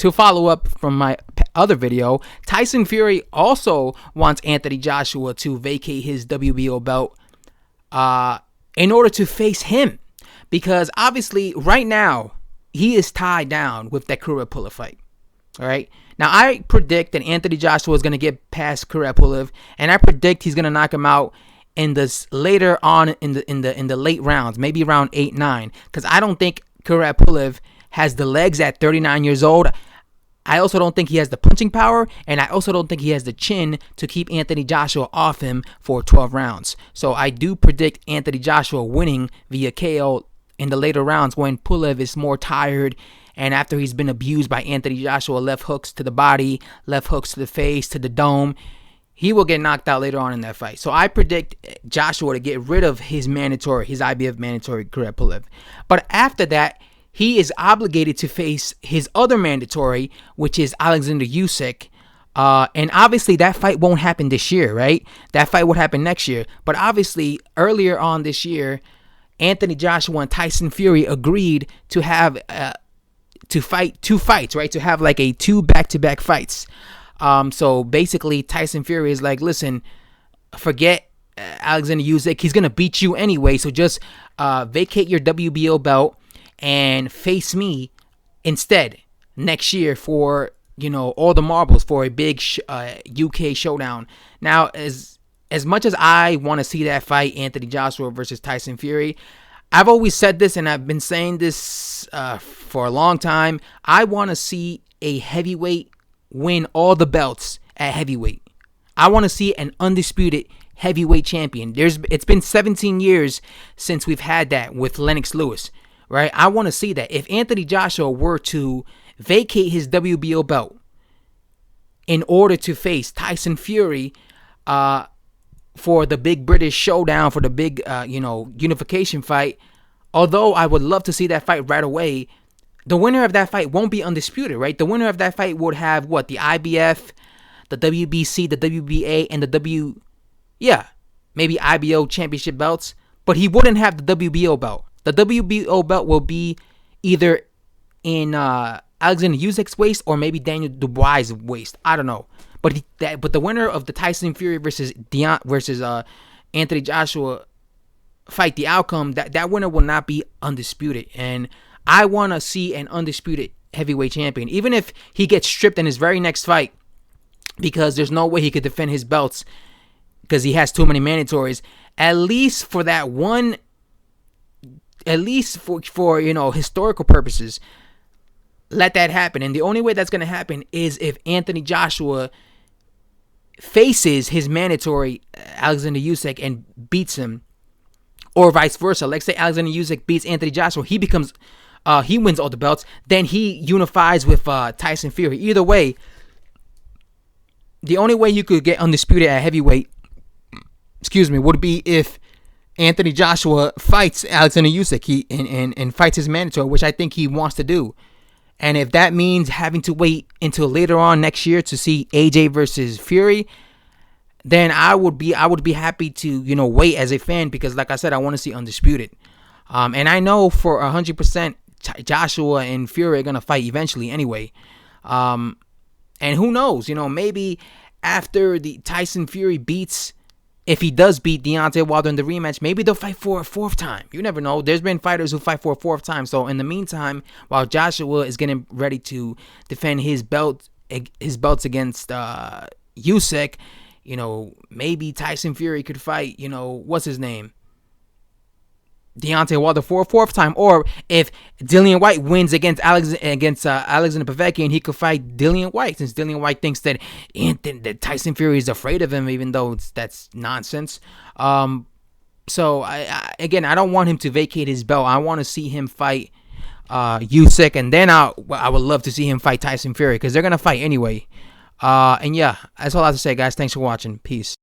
to follow up from my other video, Tyson Fury also wants Anthony Joshua to vacate his WBO belt in order to face him. Because obviously, right now, he is tied down with that Kubrat Pulev fight. All right. Now, I predict that Anthony Joshua is going to get past Kubrat Pulev, and I predict he's going to knock him out in this later on in the late rounds, maybe around 8-9. Because I don't think Kubrat Pulev has the legs at 39 years old. I also don't think he has the punching power, and I also don't think he has the chin to keep Anthony Joshua off him for 12 rounds. So I do predict Anthony Joshua winning via KO in the later rounds when Pulev is more tired, and after he's been abused by Anthony Joshua, left hooks to the body, left hooks to the face, to the dome, he will get knocked out later on in that fight. So I predict Joshua to get rid of his IBF mandatory Kubrat Pulev. But after that, he is obligated to face his other mandatory, which is Alexander Usyk. And obviously that fight won't happen this year, right? That fight would happen next year. But obviously earlier on this year, Anthony Joshua and Tyson Fury agreed to have to fight 2 fights, right? To have like a 2 back-to-back fights. So basically Tyson Fury is like, listen, forget Alexander Usyk. He's going to beat you anyway. So just vacate your WBO belt and face me instead next year for, all the marbles for a big UK showdown. Now, as much as I want to see that fight, Anthony Joshua versus Tyson Fury, I've always said this, and I've been saying this for a long time. I want to see a heavyweight win all the belts at heavyweight. I want to see an undisputed heavyweight champion. It's been 17 years since we've had that with Lennox Lewis. Right? I want to see that. If Anthony Joshua were to vacate his WBO belt in order to face Tyson Fury for the big British showdown, for the big, unification fight, although I would love to see that fight right away, the winner of that fight won't be undisputed, right? The winner of that fight would have, the IBF, the WBC, the WBA, and the maybe IBO championship belts, but he wouldn't have the WBO belt. The WBO belt will be either in Alexander Usyk's waist or maybe Daniel Dubois' waist. I don't know. But the winner of the Tyson Fury versus Anthony Joshua fight, the outcome, that winner will not be undisputed. And I want to see an undisputed heavyweight champion. Even if he gets stripped in his very next fight, because there's no way he could defend his belts because he has too many mandatories, at least for that one, at least for historical purposes, let that happen. And the only way that's going to happen is if Anthony Joshua faces his mandatory Alexander Usyk and beats him, or vice versa. Let's say Alexander Usyk beats Anthony Joshua, he wins all the belts, then he unifies with Tyson Fury. Either way, the only way you could get undisputed at heavyweight, would be if Anthony Joshua fights Alexander Usyk and fights his mandatory, which I think he wants to do. And if that means having to wait until later on next year to see AJ versus Fury, then I would be happy to wait as a fan, because like I said, I want to see undisputed. And I know for 100% Joshua and Fury are gonna fight eventually anyway. And who knows? Maybe after the Tyson Fury beats, if he does beat Deontay Wilder in the rematch, maybe they'll fight for a 4th time. You never know. There's been fighters who fight for a 4th time. So in the meantime, while Joshua is getting ready to defend his belts against Usyk, maybe Tyson Fury could fight, what's his name? Deontay Wilder for a 4th time. Or if Dillian White wins against Alexander Povetkin, he could fight Dillian White, since Dillian White thinks that Tyson Fury is afraid of him, even though that's nonsense. So I don't want him to vacate his belt. I want to see him fight Usyk, and then I would love to see him fight Tyson Fury, because they're gonna fight anyway. And yeah, that's all I have to say, guys. Thanks for watching. Peace.